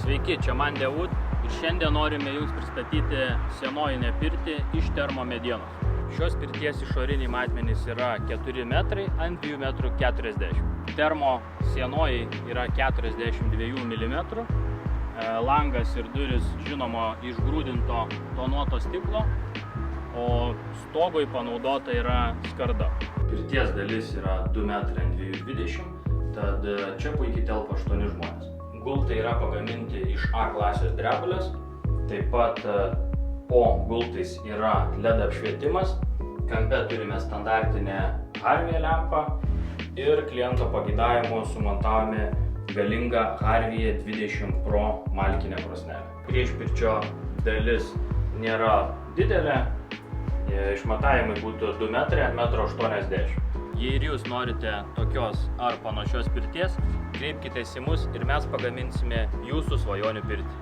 Sveiki, čia man Devut ir šiandien norime jums pristatyti senojinę pirtį iš termo medienos. Šios pirties išoriniai matmenys yra 4 metrai ant 2,40 m. Termo sienoji yra 42 mm. Langas ir duris žinoma iš grūdinto tonuoto stiklo, o stogui panaudota yra skarda. Pirties dalis yra 2 metrai ant 2,20 m, tad čia puikiai telpa 8 žmonės. Gultai yra pagaminti iš A klasės drebulės, taip pat po gultais yra LED apšvietimas, kampe turime standartinę Harvie lempą ir kliento pageidavimu sumontavome galingą Harvie 20 Pro malkinę krosnelę. Priešpirčio dalis nėra didelė, išmatavimai būtų 2 metrai ant 1,80 m. Jei ir jūs norite tokios ar panašios pirties, kreipkitės į mus ir mes pagaminsime jūsų svajonių pirtį.